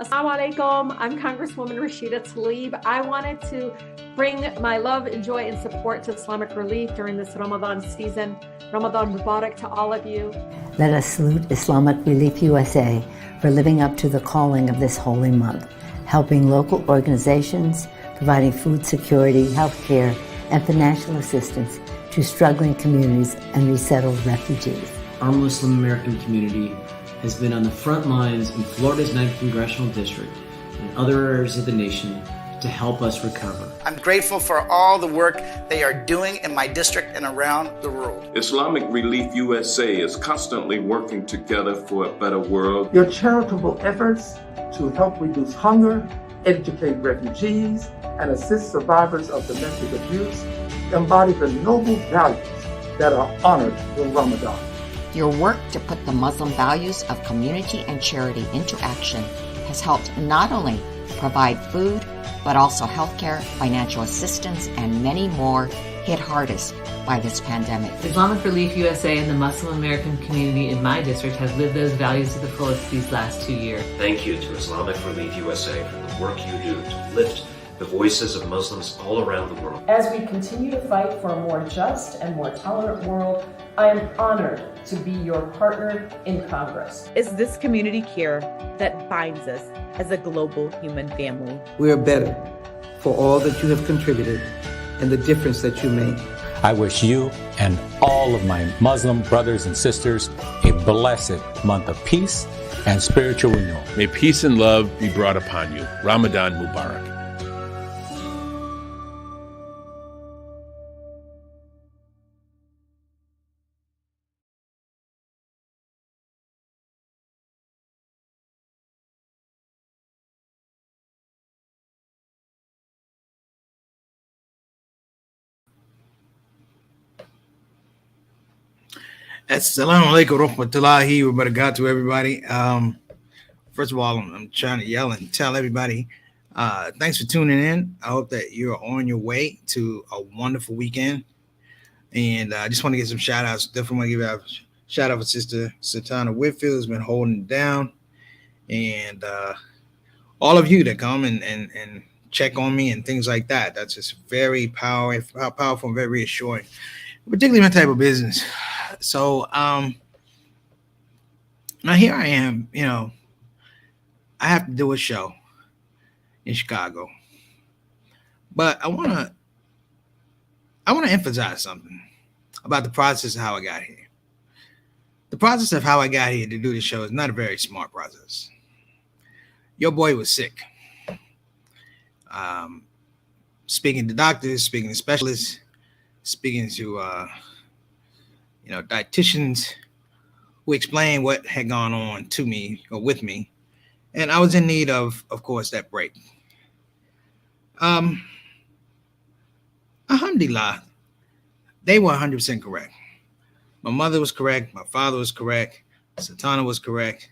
Assalamu alaikum. I'm Congresswoman Rashida Tlaib. I wanted to bring my love and joy and support to Islamic Relief during this Ramadan season. Ramadan Mubarak to all of you. Let us salute Islamic Relief USA for living up to the calling of this holy month, helping local organizations, providing food security, health care, and financial assistance to struggling communities and resettled refugees. Our Muslim American community has been on the front lines in Florida's 9th Congressional District and other areas of the nation to help us recover. I'm grateful for all the work they are doing in my district and around the world. Islamic Relief USA is constantly working together for a better world. Your charitable efforts to help reduce hunger, educate refugees, and assist survivors of domestic abuse embody the noble values that are honored in Ramadan. Your work to put the Muslim values of community and charity into action has helped not only provide food, but also healthcare, financial assistance, and many more hit hardest by this pandemic. Islamic Relief USA and the Muslim American community in my district have lived those values to the fullest these last 2 years. Thank you to Islamic Relief USA for the work you do to lift the voices of Muslims all around the world. As we continue to fight for a more just and more tolerant world, I am honored to be your partner in Congress. It's this community care that binds us as a global human family. We are better for all that you have contributed and the difference that you make. I wish you and all of my Muslim brothers and sisters a blessed month of peace and spiritual renewal. May peace and love be brought upon you. Ramadan Mubarak. Assalamu alaikum rahmatullahi wa barakatuh, everybody. First of all, I'm trying to yell and tell everybody, thanks for tuning in. I hope that you're on your way to a wonderful weekend. And I just want to get some shout outs. Definitely want to give out a shout out for Sister Satana Whitfield, who's been holding it down. And all of you that come and check on me and things like that. That's just very powerful and very reassuring, particularly my type of business. So now here I am, I have to do a show in Chicago, but I want to emphasize something about the process of how I got here. The process of how I got here to do the show is not a very smart process. Your boy was sick. Speaking to doctors, speaking to specialists, speaking to dietitians who explained what had gone on to me or with me. And I was in need of course, that break. Alhamdulillah, they were 100% correct. My mother was correct. My father was correct. Satana was correct.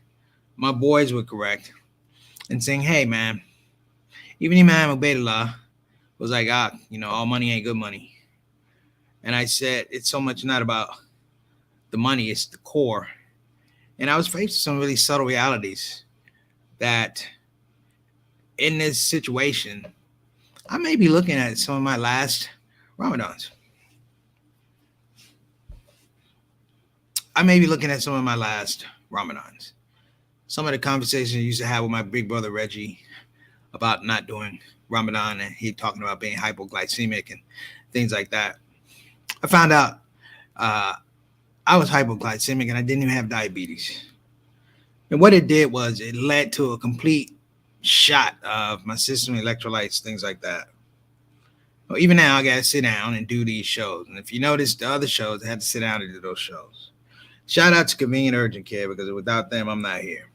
My boys were correct. And saying, hey, man, even Imam Ubaidullah was like, all money ain't good money. And I said, it's so much not about the money, it's the core. And I was faced with some really subtle realities that in this situation, I may be looking at some of my last Ramadans. Some of the conversations I used to have with my big brother Reggie about not doing Ramadan, and he talking about being hypoglycemic and things like that. I found out I was hypoglycemic and I didn't even have diabetes. And what it did was it led to a complete shot of my system, electrolytes, things like that. Well, even now I got to sit down and do these shows. And if you notice the other shows, I had to sit down and do those shows. Shout out to Convenient Urgent Care, because without them, I'm not here.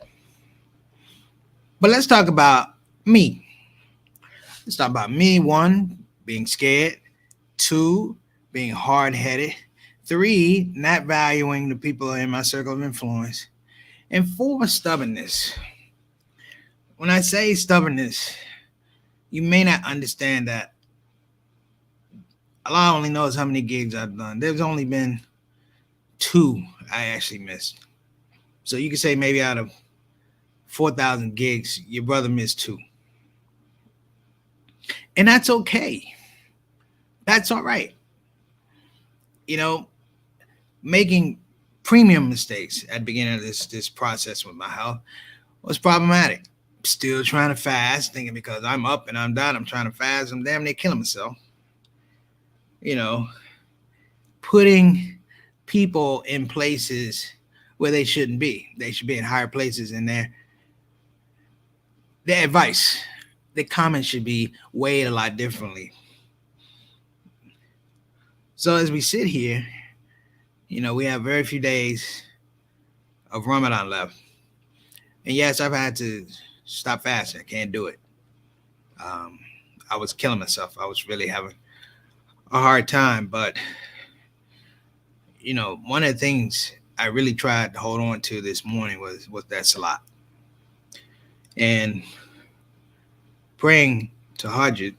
But let's talk about me. Let's talk about me. 1, being scared. 2, being hard-headed. 3, not valuing the people in my circle of influence. And 4, stubbornness. When I say stubbornness, you may not understand that Allah only knows how many gigs I've done. There's only been 2 I actually missed. So you could say maybe out of 4,000 gigs, your brother missed 2. And that's okay. That's all right. You know, making premium mistakes at the beginning of this process with my health was problematic. Still trying to fast, thinking because I'm up and I'm down, I'm trying to fast, I'm damn near killing myself. You know, putting people in places where they shouldn't be. They should be in higher places, and their advice, the comments should be weighed a lot differently. So as we sit here, you know, we have very few days of Ramadan left. And yes, I've had to stop fasting. I can't do it. I was killing myself. I was really having a hard time. But, you know, one of the things I really tried to hold on to this morning was that salat. And praying to Hajj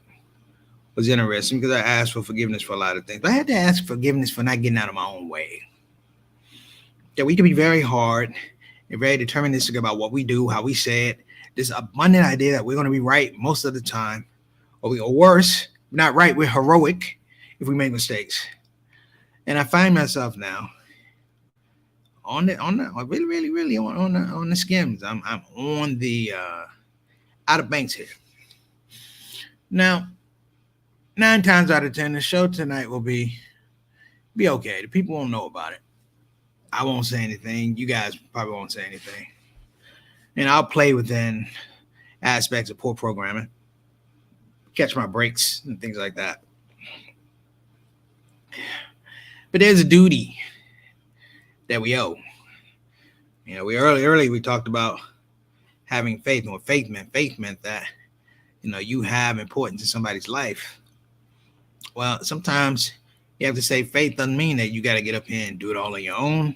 was interesting because I asked for forgiveness for a lot of things. But I had to ask forgiveness for not getting out of my own way. That we can be very hard and very deterministic about what we do, how we say it. This abundant idea that we're going to be right most of the time, or worse, not right, we're heroic if we make mistakes. And I find myself now on the skims. I'm on the Outer Banks here. Now, 9 times out of 10, the show tonight will be okay. The people won't know about it. I won't say anything. You guys probably won't say anything. And I'll play within aspects of poor programming, catch my breaks and things like that. But there's a duty that we owe. You know, earlier we talked about having faith, and what faith meant that, you know, you have importance in somebody's life. Well, sometimes you have to say faith doesn't mean that you got to get up here and do it all on your own,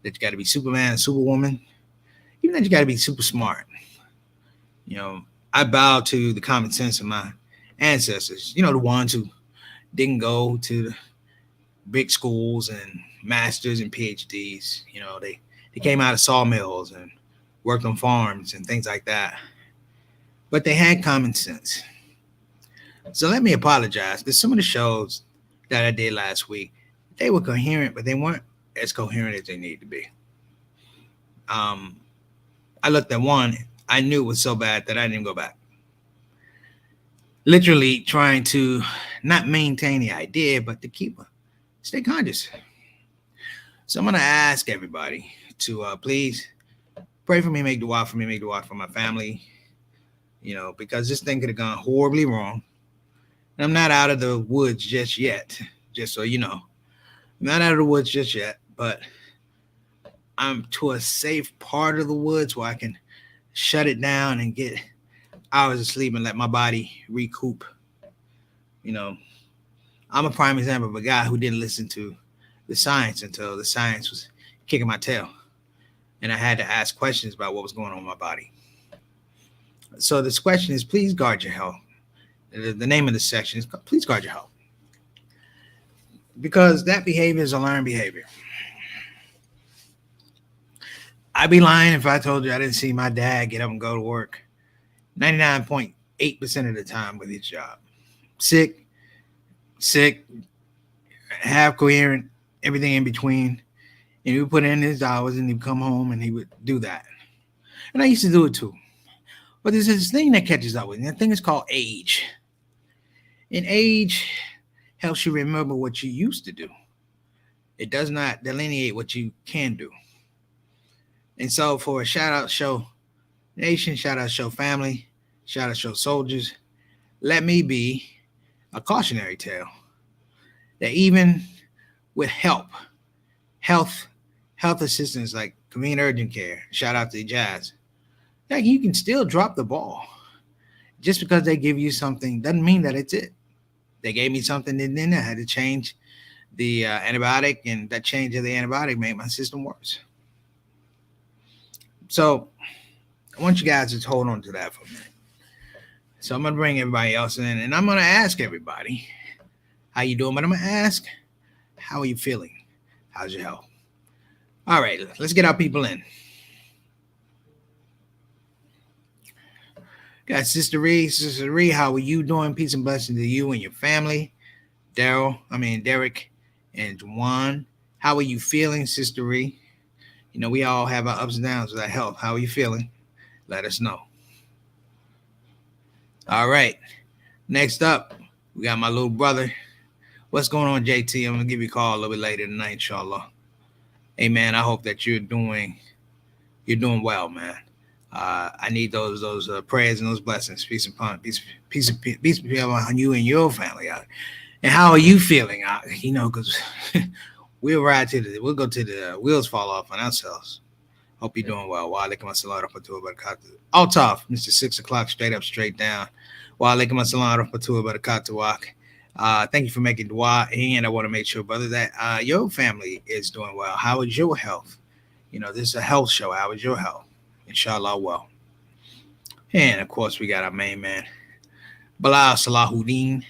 that you got to be Superman and Superwoman, even that you got to be super smart. You know, I bow to the common sense of my ancestors, you know, the ones who didn't go to the big schools and masters and PhDs. You know, they came out of sawmills and worked on farms and things like that. But they had common sense. So let me apologize, because some of the shows that I did last week, they were coherent, but they weren't as coherent as they need to be. I looked at one, I knew it was so bad that I didn't go back. Literally trying to not maintain the idea, but to stay conscious. So I'm going to ask everybody to please pray for me, make dua for me, make dua for my family, you know, because this thing could have gone horribly wrong. And I'm not out of the woods just yet, just so you know. I'm not out of the woods just yet, but I'm to a safe part of the woods where I can shut it down and get hours of sleep and let my body recoup. You know, I'm a prime example of a guy who didn't listen to the science until the science was kicking my tail. And I had to ask questions about what was going on in my body. So this question is, please guard your health. The name of the section is, please guard your health. Because that behavior is a learned behavior. I'd be lying if I told you I didn't see my dad get up and go to work 99.8% of the time with his job. Sick, half coherent, everything in between. And he would put in his hours and he'd come home and he would do that. And I used to do it too. But there's this thing that catches up with me. That thing is called age. And age helps you remember what you used to do. It does not delineate what you can do. And so for a shout out show nation, shout out show family, shout out show soldiers, let me be a cautionary tale that even with health assistance like convenient urgent care, shout out to the Jazz, that you can still drop the ball. Just because they give you something doesn't mean that it's it. They gave me something and then I had to change the antibiotic, and that change of the antibiotic made my system worse. So I want you guys to hold on to that for a minute. So I'm going to bring everybody else in, and I'm going to ask everybody, how you doing? But I'm going to ask, how are you feeling? How's your health? All right, let's get our people in. Got Sister Ree. Sister Ree, how are you doing? Peace and blessings to you and your family. Derek and Juan. How are you feeling, Sister Ree? You know, we all have our ups and downs with our health. How are you feeling? Let us know. All right. Next up, we got my little brother. What's going on, JT? I'm going to give you a call a little bit later tonight, inshallah. Hey, man, I hope that you're doing well, man. I need those prayers and those blessings. Peace on you and your family. And how are you feeling? You know, because we'll go to the wheels fall off on ourselves. Hope you're doing well. Wa alaikum assalam wa rahmatullahi wa barakatuh. All tough, Mr. 6 o'clock, straight up, straight down. Wa alaikum assalam wa rahmatullahi wa barakatuh. Thank you for making dua. And I want to make sure, brother, that your family is doing well. How is your health? You know, this is a health show. How is your health? Inshallah, well. And, of course, we got our main man, Bilal Salahuddin,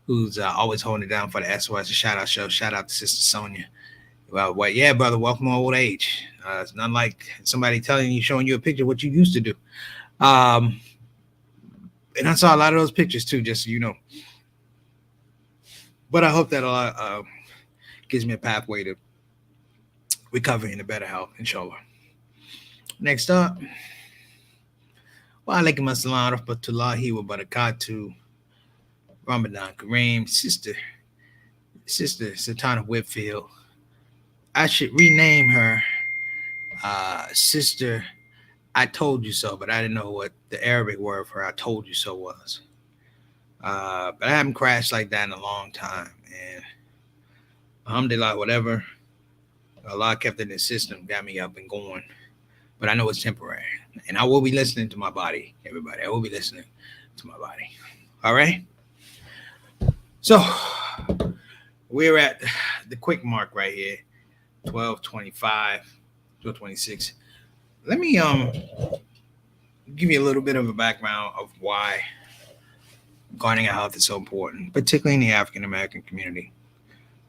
who's always holding it down for the SOS shout-out show. Shout out to Sister Sonia. Well, yeah, brother, welcome to old age. It's not like somebody showing you a picture of what you used to do. And I saw a lot of those pictures, too, just so you know. But I hope that gives me a pathway to recover in a better health, inshallah. Next up, wa alaikum assalam wa rahmatullahi wa barakatuh. Ramadan Kareem, Sister Satana Whitfield. I should rename her Sister I Told You So, but I didn't know what the Arabic word for I Told You So was. But I haven't crashed like that in a long time. And alhamdulillah, whatever, Allah kept it in the system, got me up and going. But I know it's temporary. And I will be listening to my body, everybody. I will be listening to my body. All right? So, we're at the quick mark right here. 12:25, 12:26. Let me give you a little bit of a background of why guarding our health is so important, particularly in the African American community.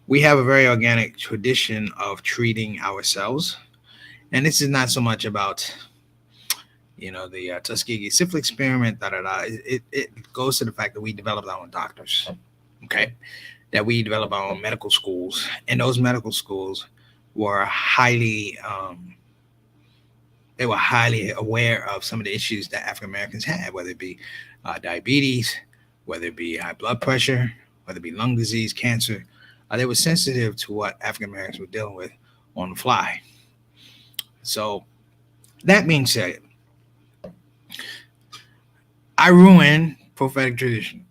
We have a very organic tradition of treating ourselves. And this is not so much about, you know, the Tuskegee syphilis experiment, It goes to the fact that we developed our own doctors, okay? That we developed our own medical schools. And those medical schools were highly aware of some of the issues that African Americans had, whether it be diabetes, whether it be high blood pressure, whether it be lung disease, cancer. They were sensitive to what African Americans were dealing with on the fly. So, that being said, I ruined prophetic tradition.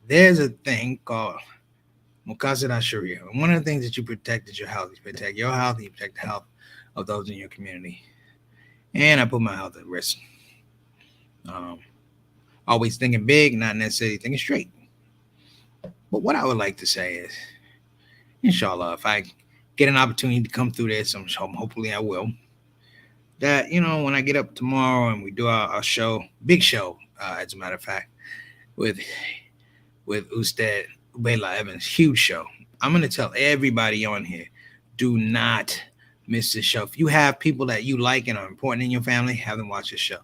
There's a thing called Muqasid Sharia. One of the things that you protect is your health. You protect your health, and you protect the health of those in your community. And I put my health at risk. Always thinking big, not necessarily thinking straight. But what I would like to say is, inshallah, if I get an opportunity to come through this, hopefully I will, that, you know, when I get up tomorrow and we do our show, big show, as a matter of fact, with Ustad Ubayla Evans, huge show. I'm going to tell everybody on here, do not miss this show. If you have people that you like and are important in your family, have them watch this show.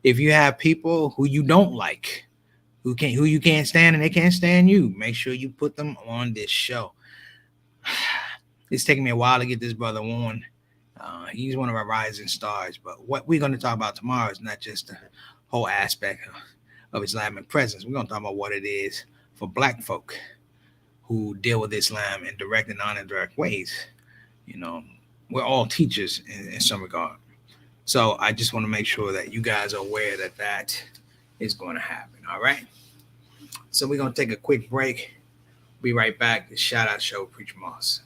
If you have people who you don't like, who you can't stand and they can't stand you, make sure you put them on this show. It's taken me a while to get this brother on. He's one of our rising stars. But what we're going to talk about tomorrow is not just the whole aspect of Islamic presence. We're going to talk about what it is for Black folk who deal with Islam in direct and non-indirect ways. You know, we're all teachers in some regard. So I just want to make sure that you guys are aware that that is going to happen. All right. So we're going to take a quick break. Be right back. The Shout Out Show, Preacher Moss.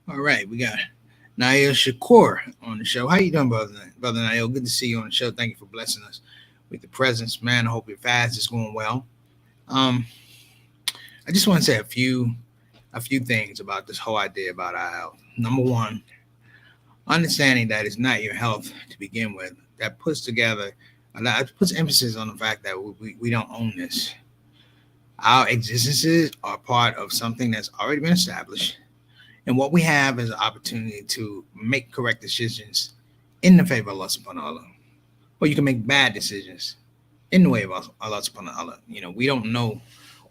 All right, we got Nail Shakur on the show. How you doing, brother Nail? Good to see you on the show. Thank you for blessing us with the presence, man. I hope your fast is going well. I just want to say a few things about this whole idea about our health. Number one, understanding that it's not your health to begin with. That puts emphasis on the fact that we don't own this. Our existences are part of something that's already been established. And what we have is an opportunity to make correct decisions in the favor of Allah subhanahu wa ta'ala. Or you can make bad decisions in the way of Allah subhanahu wa ta'ala. You know, we don't know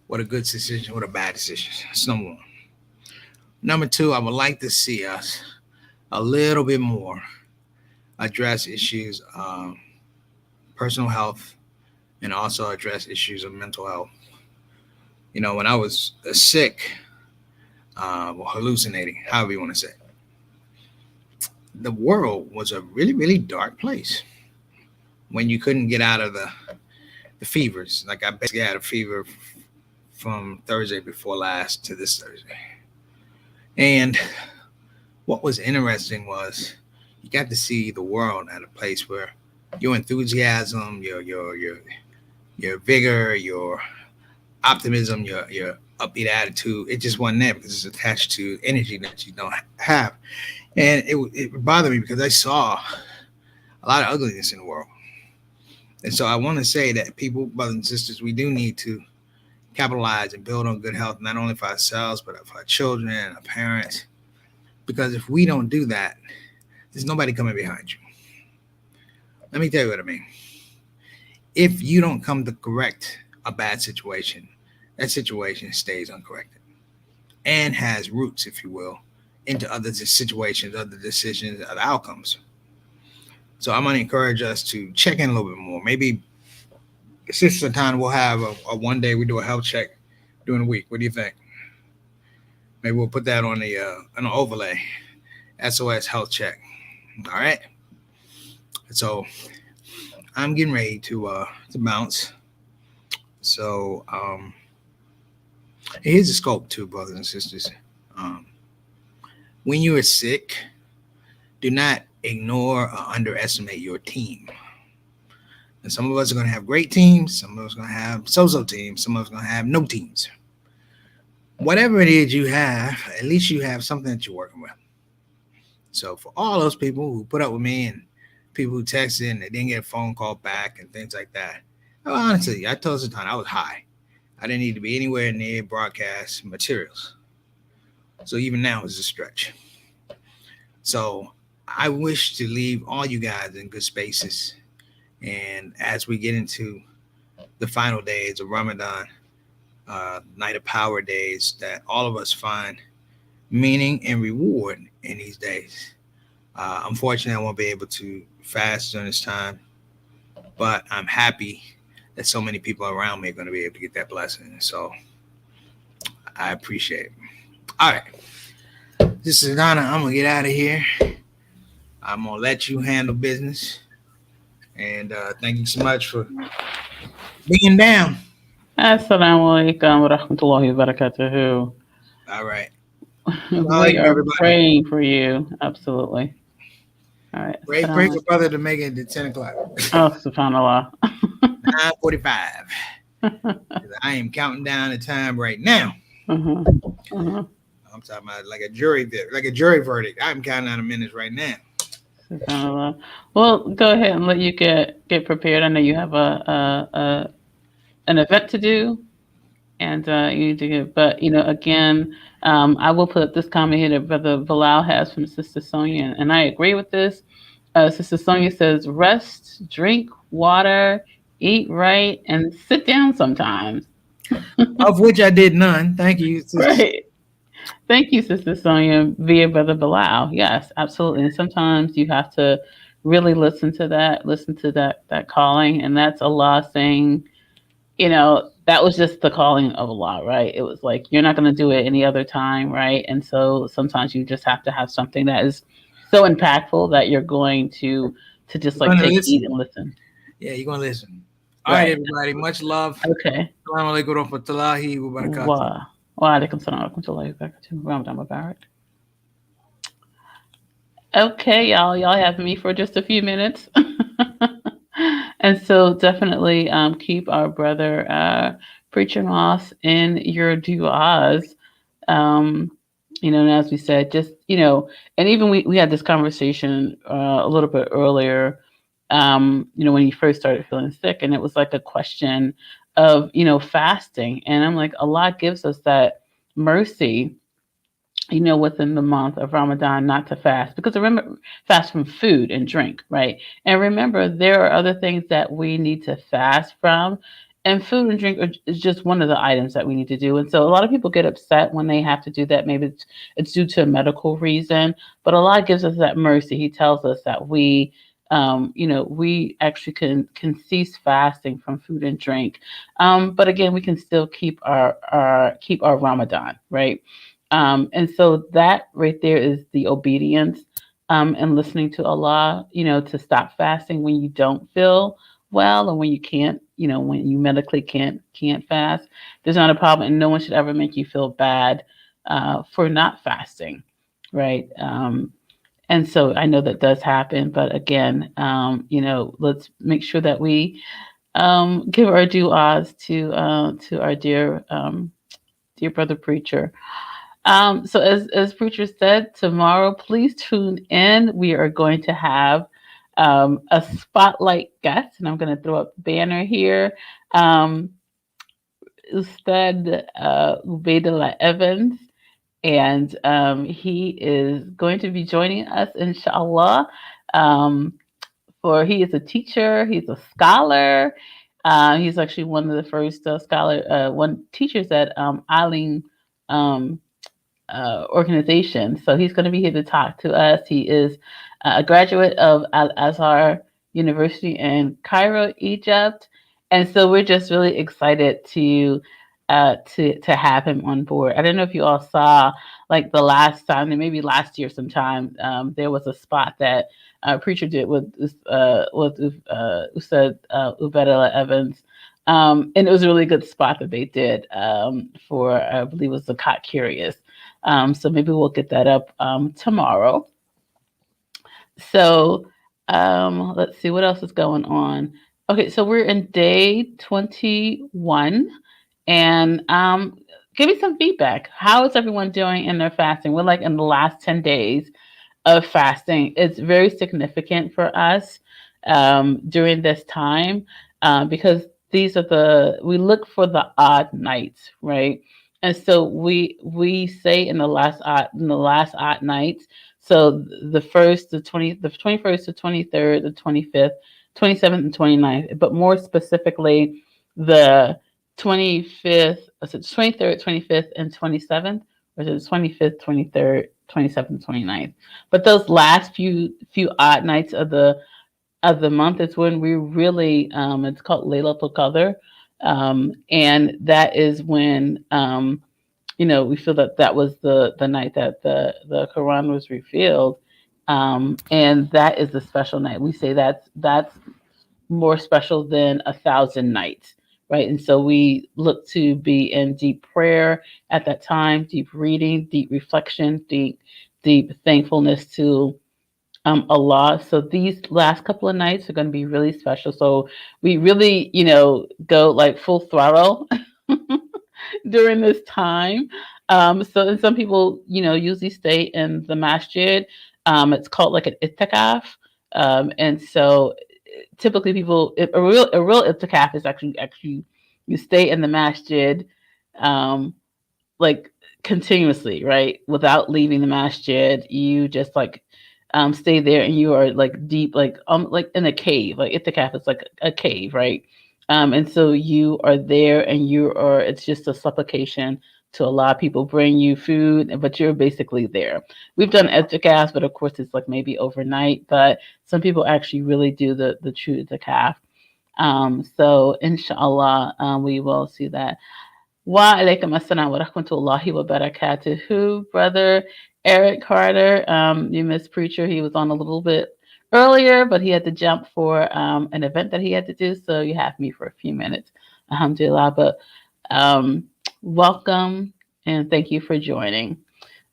what a good decision, what a bad decision. That's number one. Number two, I would like to see us a little bit more address issues of personal health and also address issues of mental health. You know, when I was sick, hallucinating, however you want to say it, the world was a really, really dark place when you couldn't get out of the fevers. Like I basically had a fever from Thursday before last to this Thursday. And what was interesting was you got to see the world at a place where your enthusiasm, your vigor, your optimism, your upbeat attitude, it just wasn't there because it's attached to energy that you don't have. And it bothered me because I saw a lot of ugliness in the world. And so I want to say that people, brothers and sisters, we do need to capitalize and build on good health, not only for ourselves, but for our children and our parents. Because if we don't do that, there's nobody coming behind you. Let me tell you what I mean. If you don't come to correct a bad situation, that situation stays uncorrected and has roots, if you will, into other situations, other decisions, other outcomes. So I'm going to encourage us to check in a little bit more. Maybe Sister Time we'll have a one day we do a health check during the week. What do you think? Maybe we'll put that on an overlay, SOS health check. All right. So I'm getting ready to bounce. So here's the scope too, brothers and sisters. When you are sick, do not ignore or underestimate your team. And some of us are going to have great teams. Some of us are going to have so-so teams. Some of us are going to have no teams. Whatever it is you have, at least you have something that you're working with. So for all those people who put up with me and people who texted and they didn't get a phone call back and things like that, well, honestly, I told Satan I was high. I didn't need to be anywhere near broadcast materials. So even now is a stretch. So I wish to leave all you guys in good spaces. And as we get into the final days of Ramadan, Night of Power days, that all of us find meaning and reward in these days. Unfortunately, I won't be able to fast during this time, but I'm happy that so many people around me are going to be able to get that blessing. So I appreciate it. All right. This is Donna. I'm going to get out of here. I'm going to let you handle business. And thank you so much for being down. Assalamu alaikum wa rahmatullahi wa barakatuhu. All right. We are praying for you. Absolutely. All right. Pray for brother to make it to 10 o'clock. Oh, subhanAllah. 9:45. I am counting down the time right now. I'm talking about like a jury verdict. I'm counting down the minutes right now. SubhanAllah. Well, go ahead and let you get prepared. I know you have an event to do, and you need to get. But again, I will put up this comment here that Brother Bilal has from Sister Sonia, and I agree with this. Sister Sonia says, "Rest, drink water, eat right, and sit down sometimes." Of which I did none. Thank you. Sister. Right. Thank you, Sister Sonia, via Brother Bilal. Yes, absolutely. And sometimes you have to really listen to that calling. And that's Allah saying, that was just the calling of Allah, right? It was like, you're not going to do it any other time, right? And so sometimes you just have to have something that is so impactful that you're going to just like take heed and listen. Yeah, you're going to listen. All right, everybody. Much love. Okay. Assalamu alaikum wa rahmatullahi wa barakatuh. Wa alaikum salam wa rahmatullahi wa barakatuh. Ramadan Mubarak. Okay, y'all have me for just a few minutes. And so definitely keep our brother Preacher Moss in your duas. Um, and as we said, just, and even we had this conversation a little bit earlier, when he first started feeling sick, and it was like a question of, fasting. And I'm like, Allah gives us that mercy, within the month of Ramadan not to fast. Because remember, fast from food and drink, right? And remember, there are other things that we need to fast from. And food and drink is just one of the items that we need to do. And so a lot of people get upset when they have to do that. Maybe it's due to a medical reason. But Allah gives us that mercy. He tells us that we we actually can cease fasting from food and drink. But again, we can still keep our Ramadan, right? And so that right there is the obedience and listening to Allah, to stop fasting when you don't feel well or when you can't, when you medically can't fast. There's not a problem, and no one should ever make you feel bad for not fasting, right? And so I know that does happen, but again, let's make sure that we give our du'as to our dear brother preacher. So as preacher said, tomorrow, please tune in. We are going to have a spotlight guest, and I'm going to throw up the banner here. Ustad Ubaidullah Evans, and he is going to be joining us, inshallah. He is a teacher, he's a scholar. He's actually one of the first teachers at Alim organization. So he's going to be here to talk to us. He is a graduate of Al Azhar University in Cairo, Egypt, and so we're just really excited to have him on board. I don't know if you all saw, like the last time, maybe last year sometime, there was a spot that preacher did with Ustad Ubaidullah Evans. And it was a really good spot that they did for, I believe it was the Cot Curious. So maybe we'll get that up tomorrow. So let's see what else is going on. Okay, so we're in day 21, and give me some feedback. How is everyone doing in their fasting? We're like in the last 10 days of fasting. It's very significant for us during this time because we look for the odd nights, right? And so we say in the last odd nights. So the 21st, the 23rd, the 25th, 27th, and 29th, but more specifically the 25th, 23rd, 25th, and 27th, or is it 25th, 23rd, 27th, 29th? But those last few odd nights of the month is when we really it's called Laylatul Qadr, and that is when we feel that was the night that the Quran was revealed, and that is the special night. We say that's more special than 1,000 nights, right? And so we look to be in deep prayer at that time, deep reading, deep reflection, deep thankfulness to Allah. So these last couple of nights are going to be really special. So we really, go like full throttle during this time. So and some people, usually stay in the masjid. It's called like an itikaf. And so typically people, a real itikaf is actually you stay in the masjid, like continuously, right? Without leaving the masjid. You just like stay there, and you are like deep, like in a cave. Like itikaf is like a cave, right? And so you are there, and it's just a supplication to Allah. People bring you food, but you're basically there. We've done itikaf, but of course it's like maybe overnight. But some people actually really do the true itikaf. So inshallah, we will see that. Wa alaikum assalam wa rahmatullahi wa barakatuhu, brother Eric Carter. You missed preacher. He was on a little bit earlier, but he had to jump for an event that he had to do. So you have me for a few minutes. Alhamdulillah. But welcome and thank you for joining.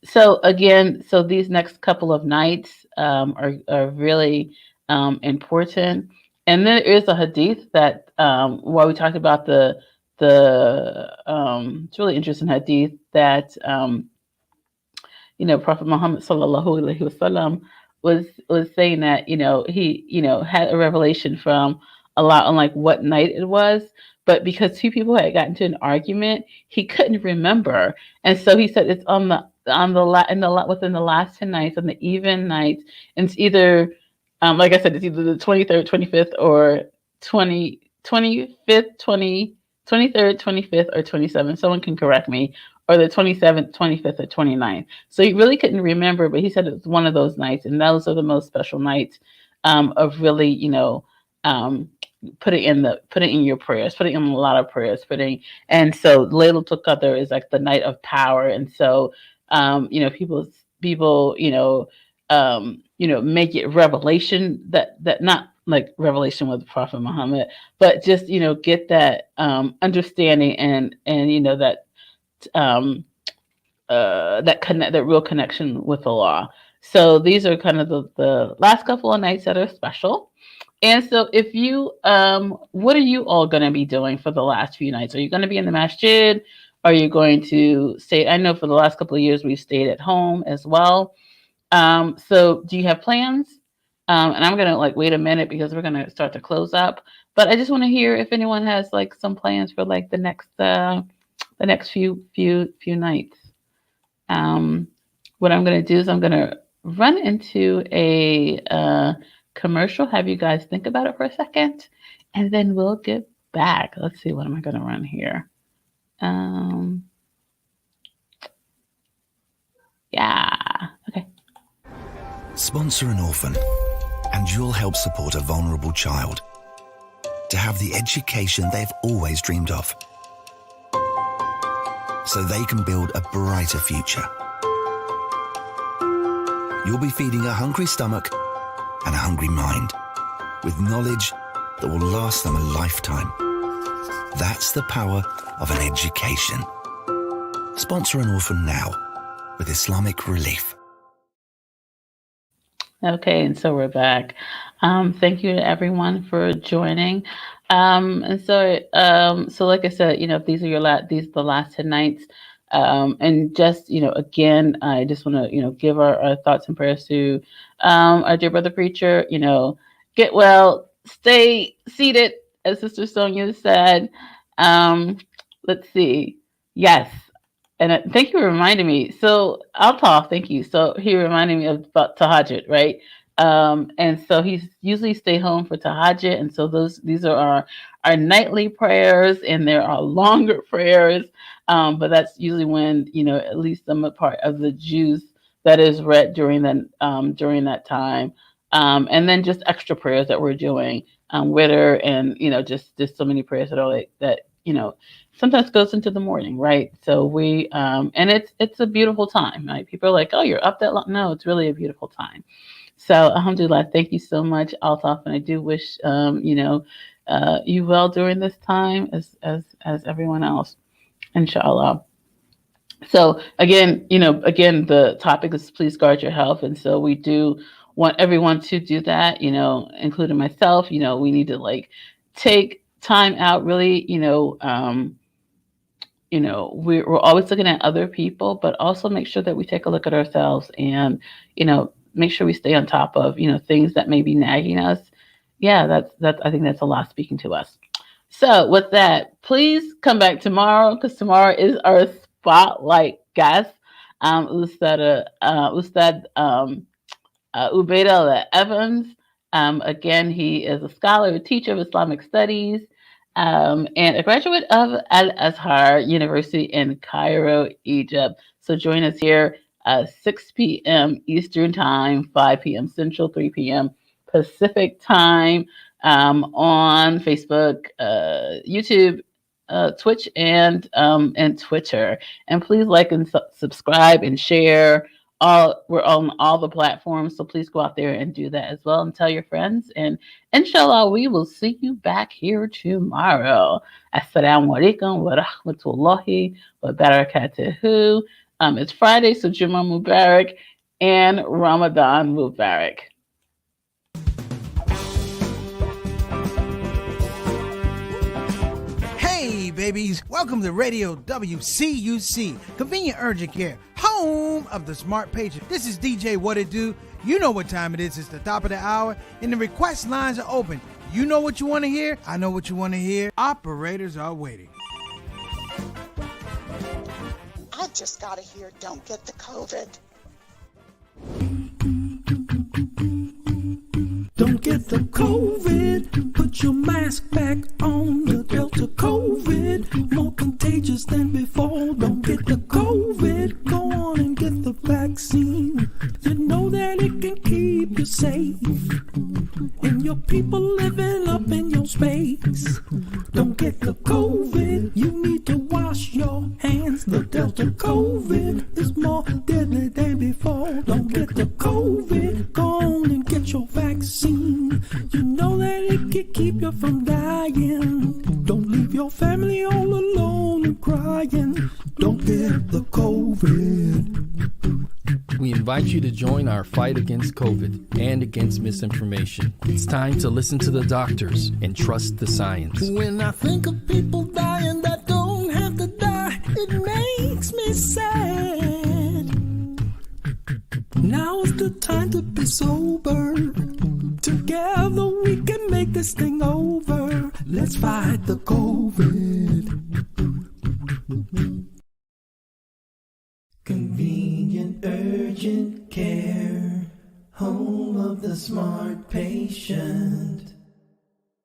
So again, so these next couple of nights are really important. And then there is a hadith that while we talked about the it's really interesting hadith that Prophet Muhammad sallallahu alaihi wasallam was saying that he had a revelation from Allah on like what night it was, but because two people had gotten into an argument, he couldn't remember, and so he said it's within the last 10 nights, on the even nights, and it's either like I said, it's either the 23rd, 25th, or 25th, 23rd, 25th, or 27th. Someone can correct me, or the 27th, 25th, or 29th. So he really couldn't remember, but he said it's one of those nights, and those are the most special nights of really, put it in your prayers, put it in a lot of prayers, and so Laylatul Qadr is like the night of power, and so people make it revelation that not like revelation with Prophet Muhammad, but just get that understanding and that that real connection with the law. So these are kind of the last couple of nights that are special. And so if you what are you all going to be doing for the last few nights? Are you going to be in the masjid? Are you going to stay? I know for the last couple of years we've stayed at home as well. So do you have plans? And I'm going to like wait a minute because we're going to start to close up, but I just want to hear if anyone has like some plans for like the next few nights. What I'm going to do is I'm going to run into a commercial, have you guys think about it for a second, and then we'll get back. Let's see, what am I going to run here? Yeah, okay. Sponsor an orphan, and you'll help support a vulnerable child to have the education they've always dreamed of, so they can build a brighter future. You'll be feeding a hungry stomach and a hungry mind with knowledge that will last them a lifetime. That's the power of an education. Sponsor an orphan now with Islamic Relief. Okay, and so we're back. Thank you to everyone for joining. And so like I said, these are these are the last 10 nights. And just, again, I just want to, give our thoughts and prayers to our dear brother preacher, get well, stay seated, as Sister Sonia said. Let's see. Yes. And thank you for reminding me. So Altaf, thank you. So he reminded me about Tahajjud, right? And so he's usually stay home for Tahajjud. And so these are our nightly prayers, and there are longer prayers. But that's usually when, at least some part of the Jews that is read during that time. And then just extra prayers that we're doing with her, and, just so many prayers that are like that, sometimes goes into the morning, right? So we, and it's a beautiful time, right? People are like, oh, you're up that long. No, it's really a beautiful time. So alhamdulillah, thank you so much, Altaf, and I do wish, you well during this time as everyone else, inshallah. So again, the topic is please guard your health. And so we do want everyone to do that, including myself. We need to like take time out, really, we're always looking at other people, but also make sure that we take a look at ourselves and, make sure we stay on top of, things that may be nagging us. Yeah, that's I think that's a lot speaking to us. So with that, please come back tomorrow, because tomorrow is our spotlight guest, Ustad Ubaida Evans. Again, he is a scholar, a teacher of Islamic studies, and a graduate of Al-Azhar University in Cairo, Egypt. So join us here 6 p.m. Eastern Time, 5 p.m. Central, 3 p.m. Pacific Time, on Facebook, YouTube, Twitch, and Twitter. And please like and subscribe and share. We're on all the platforms, so please go out there and do that as well, and tell your friends. And inshallah, we will see you back here tomorrow. Assalamu alaikum wa rahmatullahi wa barakatuhu. It's Friday, so Jummah Mubarak and Ramadan Mubarak. Hey, babies. Welcome to Radio WCUC, Convenient Urgent Care, home of the smart patient. This is DJ What It Do. You know what time it is. It's the top of the hour, and the request lines are open. You know what you want to hear. I know what you want to hear. Operators are waiting. I just got to hear Don't Get the COVID. Don't get the COVID. Put your mask back on. The Delta COVID, more contagious than before. Don't get the COVID. Go on and get the vaccine. You know that it can keep you safe, and your people living up in your space. Don't get the COVID. You need to wash your hands. The Delta COVID is more deadly than before. Don't get the COVID. Go on and get your vaccine. You know that it can keep you from dying. Don't leave your family all alone and crying. Don't get the COVID. We invite you to join our fight against COVID and against misinformation. It's time to listen to the doctors and trust the science. When I think of people dying that don't have to die, it makes me sad. Now's the time to be sober. Together we can make this thing over. Let's fight the COVID. Convenient urgent care, home of the smart patient.